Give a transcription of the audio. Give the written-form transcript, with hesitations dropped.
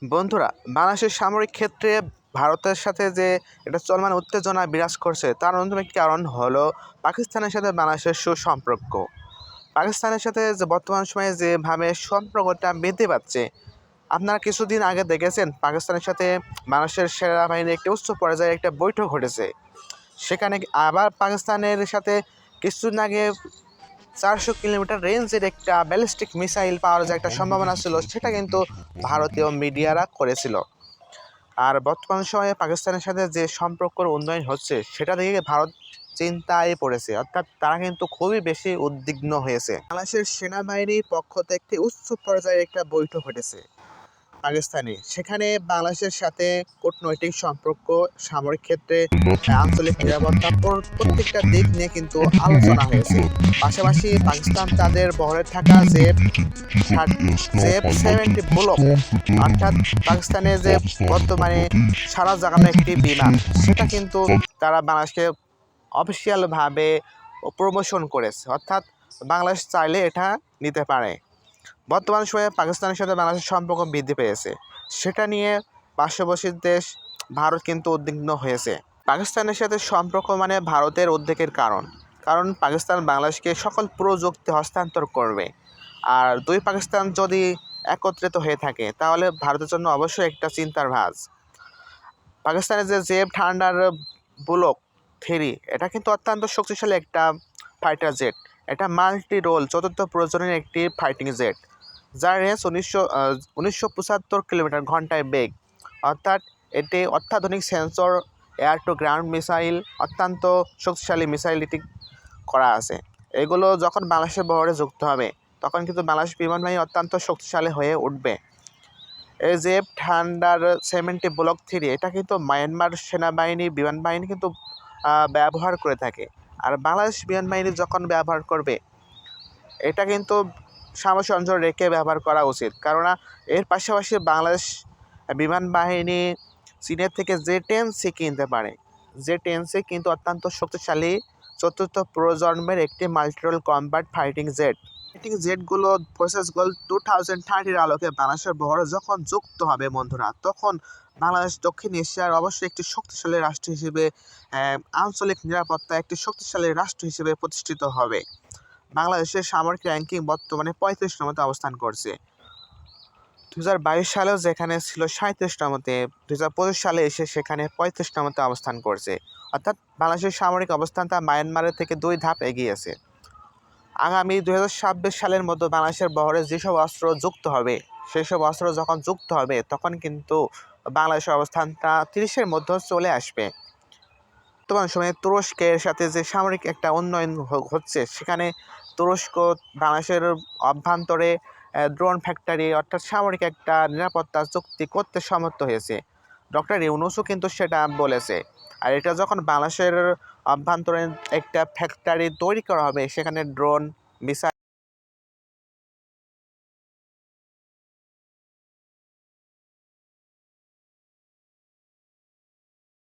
বন্ধুরা, বাংলাদেশের সামরিক ক্ষেত্রে ভারতের সাথে যে একটা চলমান উত্তেজনা বিরাজ করছে তার অন্যতম একটি কারণ হলো পাকিস্তানের সাথে বাংলাদেশের সুসম্পর্ক। পাকিস্তানের সাথে যে বর্তমান সময়ে যেভাবে সম্পর্কটা বৃদ্ধি পাচ্ছে, আপনারা কিছুদিন আগে দেখেছেন পাকিস্তানের সাথে বাংলাদেশের সেনাবাহিনীর একটি উচ্চ পর্যায়ে একটা বৈঠক ঘটেছে। সেখানে আবার পাকিস্তানের সাথে কিছুদিন আগে 400 কিলোমিটার রেঞ্জের একটা ব্যালিস্টিক মিসাইল পাওয়ার যে একটা সম্ভাবনা ছিল, সেটা কিন্তু ভারতীয় মিডিয়ারা করেছিল। আর বর্তমান সময়ে পাকিস্তানের সাথে যে সম্পর্কের উন্নয়ন হচ্ছে সেটা দেখে ভারত চিন্তায় পড়েছে, অর্থাৎ তারা কিন্তু খুবই বেশি উদ্বিগ্ন হয়েছে। বাংলাদেশের সেনাবাহিনীর পক্ষ থেকে একটি উচ্চ পর্যায়ে একটা বৈঠক ঘটেছে পাকিস্তানে। সেখানে বাংলাদেশের সাথে কূটনৈতিক সম্পর্ক, সামরিক ক্ষেত্রে আঞ্চলিক নিরাপত্তা প্রত্যেকটা দিক নিয়ে কিন্তু আলোচনা হয়েছে। পাশাপাশি পাকিস্তান তাদের বহরে থাকা জেফ-70 বুলক, অর্থাৎ পাকিস্তানের যে বর্তমানে সারা জাগানো একটি বিমান, সেটা কিন্তু তারা বাংলাদেশকে অফিসিয়ালভাবে প্রমোশন করেছে, অর্থাৎ বাংলাদেশ চাইলে এটা নিতে পারে। বর্তমান সময়ে পাকিস্তানের সাথে বাংলাদেশের সম্পর্ক বৃদ্ধি পেয়েছে, সেটা নিয়ে পার্শ্ববর্তী দেশ ভারত কিন্তু উদ্বিগ্ন হয়েছে। পাকিস্তানের সাথে সম্পর্ক মানে ভারতের উদ্বেগের কারণ, কারণ পাকিস্তান বাংলাদেশকে সকল প্রযুক্তি হস্তান্তর করবে। আর দুই পাকিস্তান যদি একত্রিত হয়ে থাকে তাহলে ভারতের জন্য অবশ্যই একটা চিন্তার ভাঁজ। পাকিস্তানের যে জেফ-3 এটা কিন্তু অত্যন্ত শক্তিশালী একটা ফাইটার জেট। এটা মাল্টি রোল চতুর্থ প্রজন্মের একটি ফাইটিং জেট, যার রেঞ্জ 1975 কিলোমিটার ঘন্টায় বেগ। অর্থাৎ এটি অত্যাধুনিক sensor, air to ground missile, অত্যন্ত শক্তিশালী মিসাইল এটি করা আছে। এগুলো যখন বাংলাদেশের বহরে যুক্ত হবে তখন কিন্তু বাংলাদেশ বিমান বাহিনী অত্যন্ত শক্তিশালী হয়ে উঠবে। এই জেফ-70 ব্লক 3 এটা কিন্তু মায়ানমার সেনাবাহিনী বিমান বাহিনী কিন্তু ব্যবহার করে থাকে। আর বাংলাদেশ বিমান বাহিনী যখন ব্যবহার করবে, এটা কিন্তু সামঞ্জস্য রেখে ব্যবহার করা উচিত, কেননা এর পাশাপাশি বাংলাদেশ বিমান বাহিনী চীনের থেকে জে-10C কিনতে পারে। জে-10C কিন্তু অত্যন্ত শক্তিশালী চতুর্থ প্রজন্মের একটি multirole combat fighting jet. Fighting জেটগুলো প্রসেস গোল 2030-এর আলোকে বাংলাদেশের বহরে যখন যুক্ত হবে বন্ধুরা, তখন বাংলাদেশ দক্ষিণ এশিয়ার অবশ্যই একটি শক্তিশালী রাষ্ট্র হিসেবে, আঞ্চলিক নিরাপত্তা একটি শক্তিশালী রাষ্ট্র হিসেবে প্রতিষ্ঠিত হবে। বাংলাদেশের সামরিক র্যাঙ্কিং বর্তমানে 35 নম্বরে অবস্থান করছে। 2022 সালেও যেখানে ছিল 37 নম্বরে, 2025 সালে এসে সেখানে 35 নম্বরে অবস্থান করছে। অর্থাৎ বাংলাদেশের সামরিক অবস্থানটা মায়ানমারের থেকে 2 ধাপ এগিয়ে আছে। আগামী 2026 সালের মধ্যে বাংলাদেশের বহরে যেসব অস্ত্র যুক্ত হবে, সেসব অস্ত্র যখন যুক্ত হবে তখন কিন্তু বাংলাদেশের অবস্থানটা 30-এর মধ্যে চলে আসবে। বর্তমান সময়ে তুরস্কের সাথে যে সামরিক একটা উন্নয়ন হচ্ছে, সেখানে তুরস্ক বাংলাদেশের অভ্যন্তরে ড্রোন ফ্যাক্টরি, অর্থাৎ সামরিক একটা নিরাপত্তা চুক্তি করতে সমর্থ হয়েছে। ডক্টর ইউনূসও কিন্তু সেটা বলেছে। আর এটা যখন বাংলাদেশের অভ্যন্তরে একটা ফ্যাক্টরি তৈরি করা হবে, সেখানে ড্রোন, মিসাইল